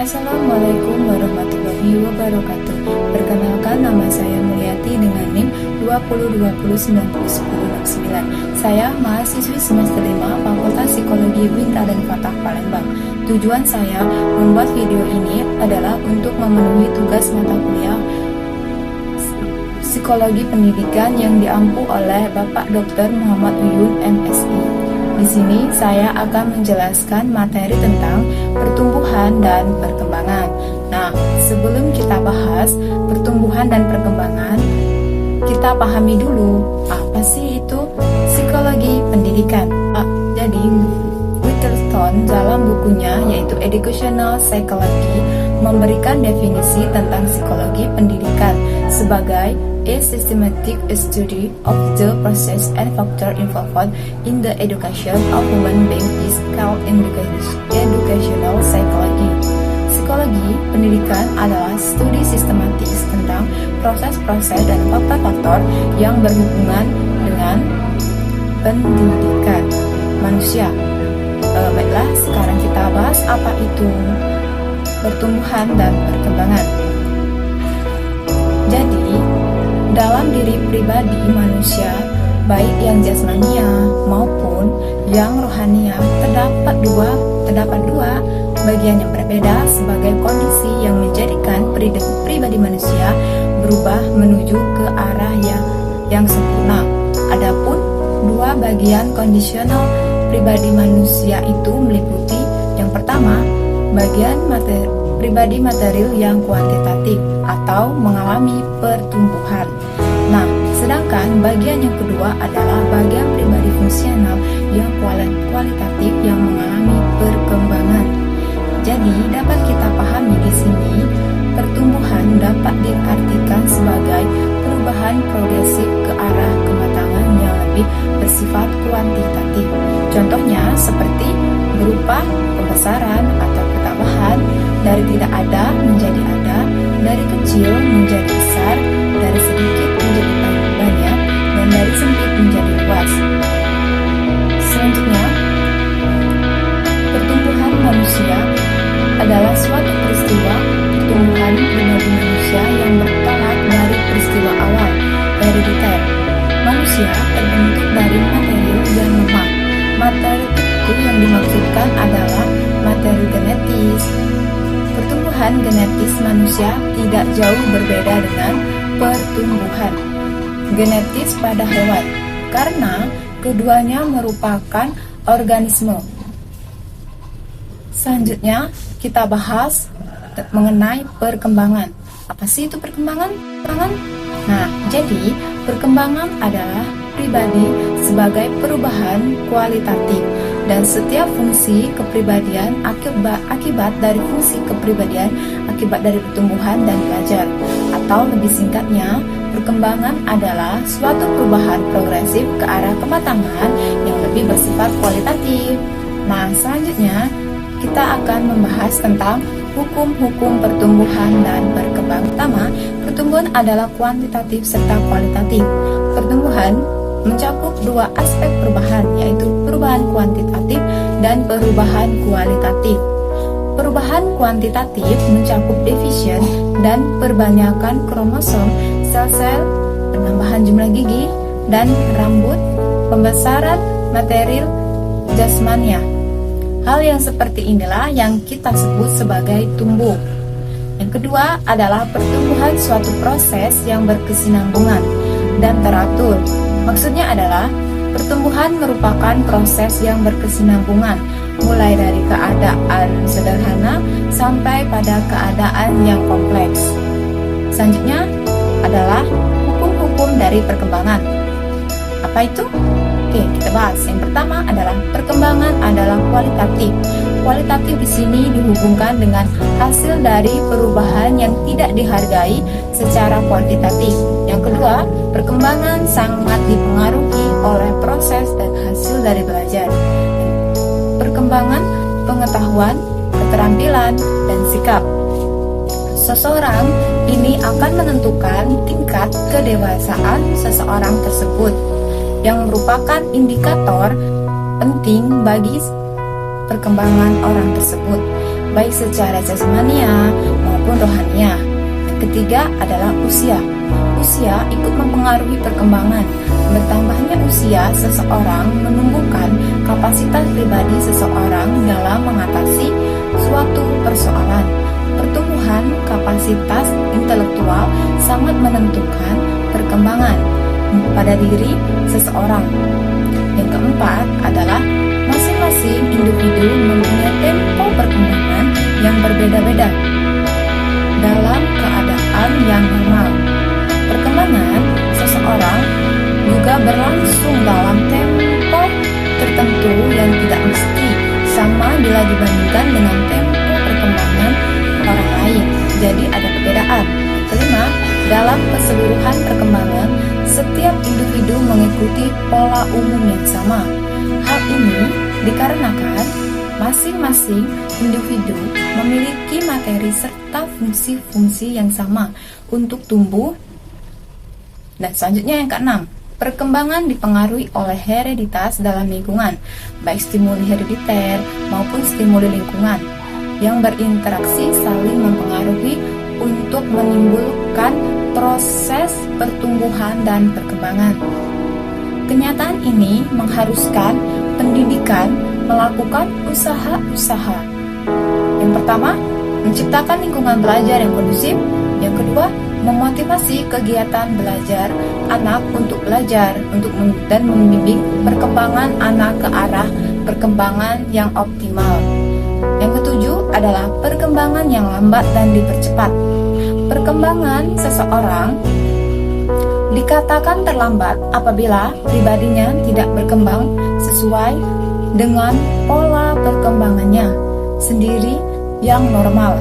Assalamualaikum warahmatullahi wabarakatuh. Perkenalkan, nama saya Mulyati dengan NIM 2020901069. Saya mahasiswi semester 5 Fakultas Psikologi UIN Raden Fatah Palembang. Tujuan saya membuat video ini adalah untuk memenuhi tugas mata kuliah Psikologi Pendidikan yang diampu oleh Bapak Dr. Muhammad Uyun, MSI. Di sini saya akan menjelaskan materi tentang pertumbuhan dan perkembangan. Nah, sebelum kita bahas pertumbuhan dan perkembangan, kita pahami dulu apa sih itu psikologi pendidikan. Jadi, Whittleston dalam bukunya yaitu Educational Psychology memberikan definisi tentang psikologi pendidikan sebagai a systematic study of the process and factor involved in the education of human being is called educational psychology. Psikologi pendidikan adalah studi sistematis tentang proses-proses dan faktor-faktor yang berhubungan dengan pendidikan manusia. Baiklah, sekarang kita bahas apa itu pertumbuhan dan perkembangan. Jadi, dalam diri pribadi manusia, baik yang jasmania maupun yang rohania, terdapat dua bagian yang berbeda sebagai kondisi yang menjadikan pribadi manusia berubah menuju ke arah yang sempurna. Adapun dua bagian kondisional pribadi manusia itu meliputi yang pertama, bagian pribadi material yang kuantitatif atau mengalami pertumbuhan. Nah, sedangkan bagian yang kedua adalah bagian pribadi fungsional yang kualitatif yang mengalami perkembangan. Jadi, dapat kita pahami di sini, pertumbuhan dapat diartikan sebagai perubahan progresif ke arah kematangan yang lebih bersifat kuantitatif. Contohnya seperti berupa pembesaran atau pertambahan dari tidak ada menjadi ada, dari kecil menjadi besar, dari sedikit menjadi banyak, dan dari sempit menjadi luas. Selanjutnya, pertumbuhan manusia adalah suatu peristiwa pertumbuhan pribadi manusia yang bertolak dari peristiwa awal, dari detail. Manusia terbentuk dari material yang lemah. Materi itu yang dimaksudkan adalah materi genetis. Pertumbuhan genetis manusia tidak jauh berbeda dengan pertumbuhan genetis pada hewan, karena keduanya merupakan organisme. Selanjutnya, kita bahas mengenai perkembangan. Apa sih itu perkembangan? Nah, jadi perkembangan adalah pribadi sebagai perubahan kualitatif, dan setiap fungsi kepribadian akibat dari fungsi kepribadian akibat dari pertumbuhan dan belajar. Atau lebih singkatnya, perkembangan adalah suatu perubahan progresif ke arah kematangan yang lebih bersifat kualitatif. Nah, selanjutnya kita akan membahas tentang hukum-hukum pertumbuhan dan perkembangan. Pertama, pertumbuhan adalah kuantitatif serta kualitatif. Pertumbuhan mencakup dua aspek perubahan, yaitu perubahan kuantitatif dan perubahan kualitatif. Perubahan kuantitatif mencakup division dan perbanyakan kromosom, sel-sel, penambahan jumlah gigi dan rambut, pembesaran material jasmania. Hal yang seperti inilah yang kita sebut sebagai tumbuh. Yang kedua adalah pertumbuhan suatu proses yang berkesinambungan dan teratur. Maksudnya adalah pertumbuhan merupakan proses yang berkesinambungan, mulai dari keadaan sederhana sampai pada keadaan yang kompleks. Selanjutnya adalah hukum-hukum dari perkembangan. Apa itu? Oke, kita bahas. Yang pertama adalah perkembangan adalah kualitatif. Kualitatif di sini dihubungkan dengan hasil dari perubahan yang tidak dihargai secara kuantitatif. Yang kedua, perkembangan sangat dipengaruhi oleh proses dan hasil dari belajar. Perkembangan pengetahuan, keterampilan, dan sikap. Seseorang ini akan menentukan tingkat kedewasaan seseorang tersebut, yang merupakan indikator penting bagi perkembangan orang tersebut, baik secara jasmania maupun rohania. Ketiga adalah usia. Usia ikut mempengaruhi perkembangan. Bertambahnya usia seseorang menumbuhkan kapasitas pribadi seseorang dalam mengatasi suatu persoalan. Pertumbuhan kapasitas intelektual sangat menentukan perkembangan pada diri seseorang. Yang keempat adalah masing-masing individu mempunyai tempo perkembangan yang berbeda-beda dalam keadaan yang normal. Perkembangan seseorang juga berlangsung dalam tempo tertentu yang tidak mesti sama bila dibandingkan dengan tempo perkembangan orang lain. Jadi ada perbedaan. Kelima, dalam keseluruhan perkembangan, setiap individu mengikuti pola umum yang sama. Hal ini dikarenakan masing-masing individu memiliki materi serta fungsi-fungsi yang sama untuk tumbuh. Dan selanjutnya yang keenam, perkembangan dipengaruhi oleh hereditas dalam lingkungan, baik stimuli herediter maupun stimuli lingkungan, yang berinteraksi saling mempengaruhi untuk menimbulkan proses pertumbuhan dan perkembangan. Kenyataan ini mengharuskan pendidikan melakukan usaha-usaha. Yang pertama, menciptakan lingkungan belajar yang kondusif. Yang kedua, memotivasi kegiatan belajar anak untuk belajar dan membimbing perkembangan anak ke arah perkembangan yang optimal. Yang ketujuh adalah perkembangan yang lambat dan dipercepat. Perkembangan seseorang dikatakan terlambat apabila pribadinya tidak berkembang sesuai dengan pola perkembangannya sendiri yang normal.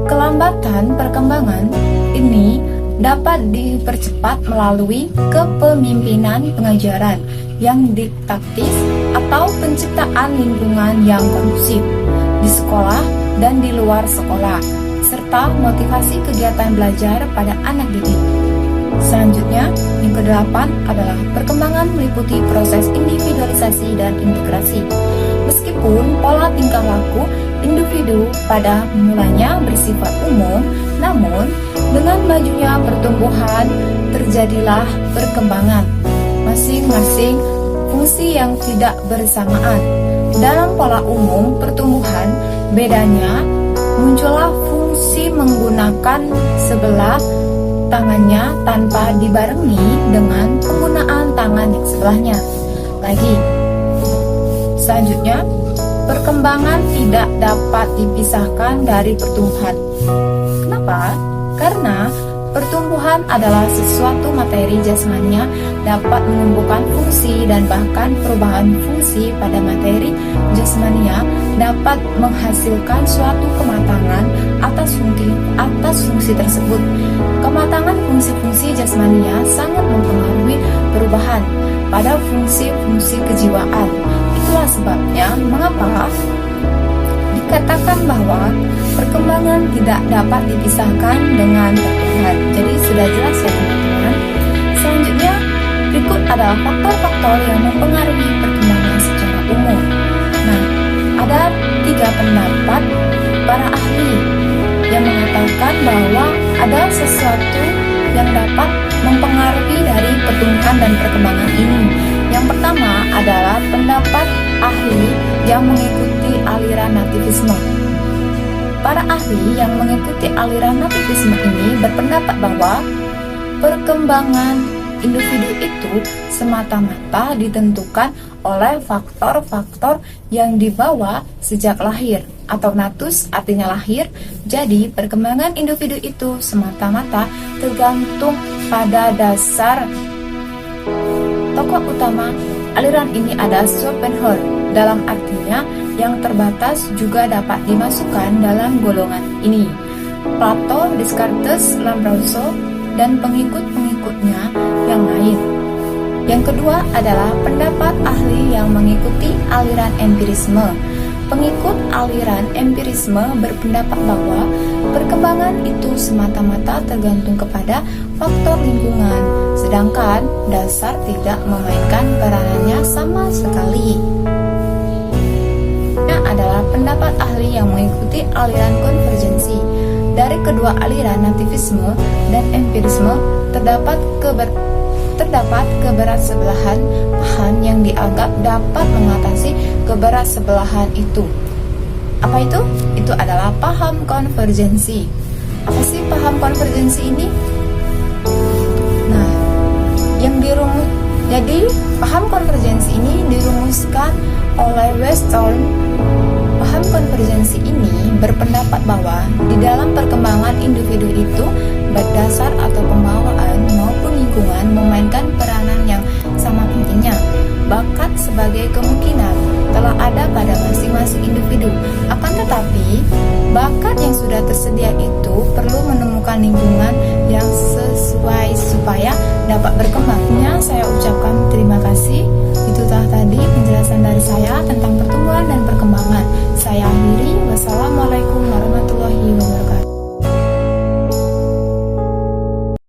Kelambatan perkembangan ini dapat dipercepat melalui kepemimpinan pengajaran yang didaktis atau penciptaan lingkungan yang kondusif di sekolah dan di luar sekolah, serta motivasi kegiatan belajar pada anak didik. Selanjutnya, yang kedelapan adalah perkembangan meliputi proses individualisasi dan integrasi. Meskipun pola tingkah laku individu pada mulanya bersifat umum, namun dengan majunya pertumbuhan terjadilah perkembangan masing-masing fungsi yang tidak bersamaan. Dalam pola umum pertumbuhan, bedanya muncullah fungsi menggunakan sebelah tangannya tanpa dibarengi dengan penggunaan tangan yang sebelahnya lagi. Selanjutnya, perkembangan tidak dapat dipisahkan dari pertumbuhan. Kenapa? Karena pertumbuhan adalah sesuatu materi jasmania dapat menumbuhkan fungsi dan bahkan perubahan fungsi pada materi jasmania dapat menghasilkan suatu kematangan atas fungsi tersebut. Kematangan fungsi-fungsi jasmania sangat mempengaruhi perubahan pada fungsi-fungsi kejiwaan. Itulah sebabnya mengapa dikatakan bahwa perkembangan tidak dapat dipisahkan dengan pertumbuhan. Jadi sudah jelas ya teman-teman. Selanjutnya, berikut adalah faktor-faktor yang mempengaruhi perkembangan secara umum. Nah, ada 3 pendapat para ahli yang mengatakan bahwa ada sesuatu yang dapat mempengaruhi dari pertumbuhan dan perkembangan ini. Yang pertama adalah pendapat ahli yang mengikuti aliran nativisme. Para ahli yang mengikuti aliran nativisme ini berpendapat bahwa perkembangan individu itu semata-mata ditentukan oleh faktor-faktor yang dibawa sejak lahir, atau natus artinya lahir. Jadi perkembangan individu itu semata-mata tergantung pada dasar. Tokoh utama aliran ini ada Schopenhauer, dalam artinya yang terbatas juga dapat dimasukkan dalam golongan ini. Plato, Descartes, Lombroso, dan pengikut-pengikutnya yang lain. Yang kedua adalah pendapat ahli yang mengikuti aliran empirisme. Pengikut aliran empirisme berpendapat bahwa perkembangan itu semata-mata tergantung kepada faktor lingkungan, sedangkan dasar tidak memainkan peranannya sama sekali. mengikuti aliran konvergensi. Dari kedua aliran nativisme dan empirisme terdapat keberat-sebelahan paham yang dianggap dapat mengatasi keberat-sebelahan itu. Apa itu? Itu adalah paham konvergensi. Apa sih paham konvergensi ini? Nah, jadi paham konvergensi ini dirumuskan oleh Western. Paham konvergensi ini berpendapat bahwa di dalam perkembangan individu itu, baik dasar atau pembawaan maupun lingkungan memainkan peranan yang sama pentingnya. Bakat sebagai kemungkinan telah ada pada masing-masing individu. Akan tetapi, bakat yang sudah tersedia itu perlu menemukan lingkungan yang sesuai supaya dapat berkembangnya. Saya ucapkan terima kasih. Itu tadi penjelasan dari saya tentang pertumbuhan dan perkembangan